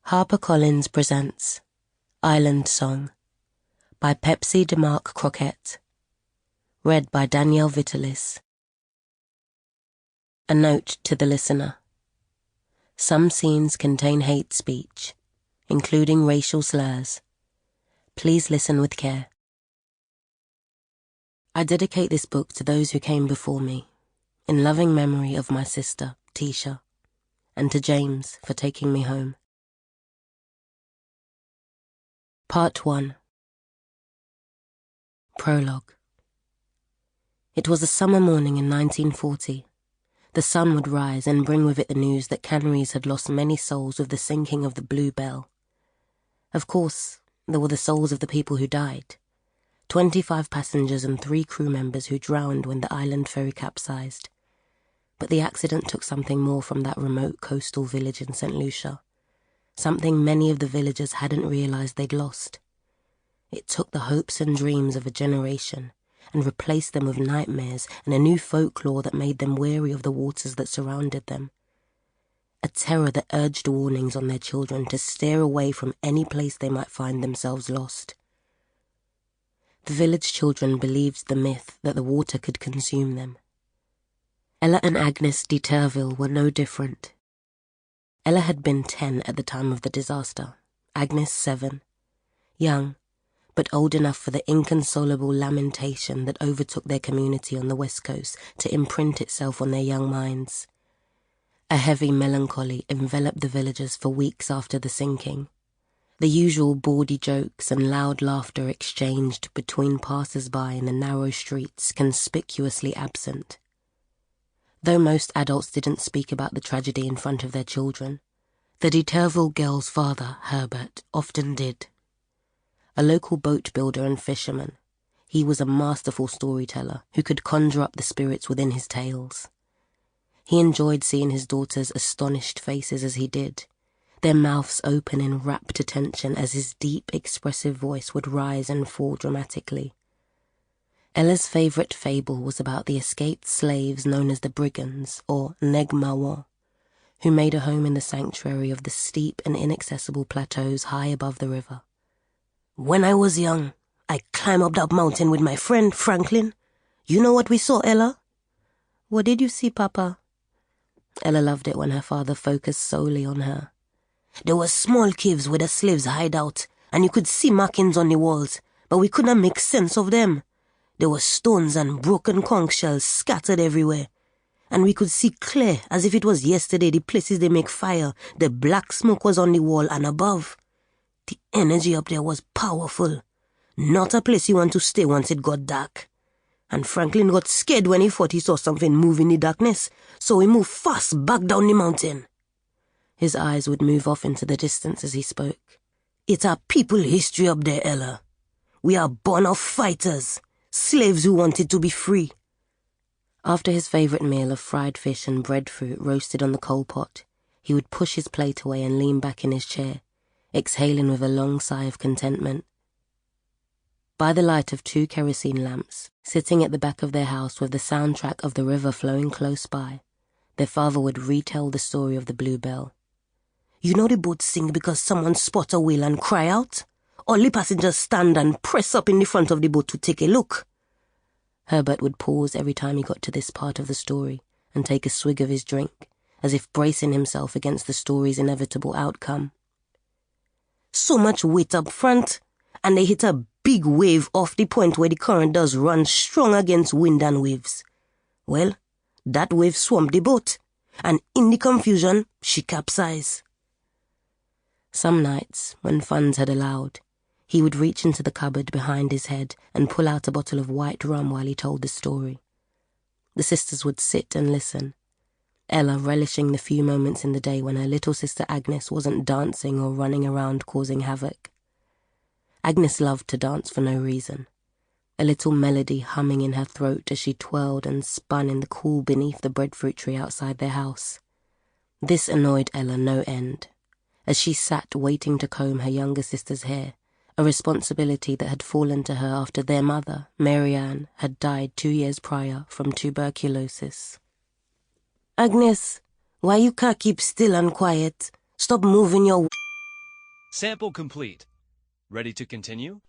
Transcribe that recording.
HarperCollins presents Island Song by Pepsi Demacque-Crockett. Read by Danielle Vitalis. A note to the listener. Some scenes contain hate speech, including racial slurs. Please listen with care. I dedicate this book to those who came before me, in loving memory of my sister, Tisha, and to James for taking me home. Part 1. Prologue. It was a summer morning in 1940. The sun would rise and bring with it the news that Canaries had lost many souls with the sinking of the Blue Bell. Of course, there were the souls of the people who died. 25 passengers and 3 crew members who drowned when the island ferry capsized. But the accident took something more from that remote coastal village in St Lucia. Something many of the villagers hadn't realized they'd lost. It took the hopes and dreams of a generation and replaced them with nightmares and a new folklore that made them wary of the waters that surrounded them. A terror that urged warnings on their children to steer away from any place they might find themselves lost. The village children believed the myth that the water could consume them. Ella and Agnes Deterville were no different. Ella had been 10 at the time of the disaster, Agnes 7. Young, but old enough for the inconsolable lamentation that overtook their community on the West Coast to imprint itself on their young minds. A heavy melancholy enveloped the villagers for weeks after the sinking. The usual bawdy jokes and loud laughter exchanged between passers-by in the narrow streets conspicuously absent. Though most adults didn't speak about the tragedy in front of their children, the Deterville girl's father, Herbert, often did. A local boat builder and fisherman, he was a masterful storyteller who could conjure up the spirits within his tales. He enjoyed seeing his daughters' astonished faces as he did, their mouths open in rapt attention as his deep, expressive voice would rise and fall dramatically. Ella's favourite fable was about the escaped slaves known as the Brigands, or Negmawan, who made a home in the sanctuary of the steep and inaccessible plateaus high above the river. "When I was young, I climbed up that mountain with my friend Franklin. You know what we saw, Ella?" "What did you see, Papa?" Ella loved it when her father focused solely on her. "There were small caves where the slaves hide out, and you could see markings on the walls, but we could not make sense of them. There were stones and broken conch shells scattered everywhere, and we could see clear as if it was yesterday the places they make fire. The black smoke was on the wall and above. The energy up there was powerful. Not a place you want to stay once it got dark. And Franklin got scared when he thought he saw something move in the darkness, so he moved fast back down the mountain." His eyes would move off into the distance as he spoke. "It's a people history up there, Ella. We are born of fighters. Slaves who wanted to be free." After his favourite meal of fried fish and breadfruit roasted on the coal pot, he would push his plate away and lean back in his chair, exhaling with a long sigh of contentment. By the light of 2 kerosene lamps, sitting at the back of their house with the soundtrack of the river flowing close by, their father would retell the story of the Blue Bell. "You know the boat sink because someone spot a whale and cry out? All the passengers stand and press up in the front of the boat to take a look." Herbert would pause every time he got to this part of the story and take a swig of his drink, as if bracing himself against the story's inevitable outcome. "So much weight up front, and they hit a big wave off the point where the current does run strong against wind and waves. Well, that wave swamped the boat, and in the confusion, she capsized." Some nights, when funds had allowed, he would reach into the cupboard behind his head and pull out a bottle of white rum while he told the story. The sisters would sit and listen, Ella relishing the few moments in the day when her little sister Agnes wasn't dancing or running around causing havoc. Agnes loved to dance for no reason, a little melody humming in her throat as she twirled and spun in the cool beneath the breadfruit tree outside their house. This annoyed Ella no end, as she sat waiting to comb her younger sister's hair, a responsibility that had fallen to her after their mother, Mary Ann, had died 2 years prior from tuberculosis. "Agnes, why you can't keep still and quiet? Stop moving your..." Sample complete. Ready to continue?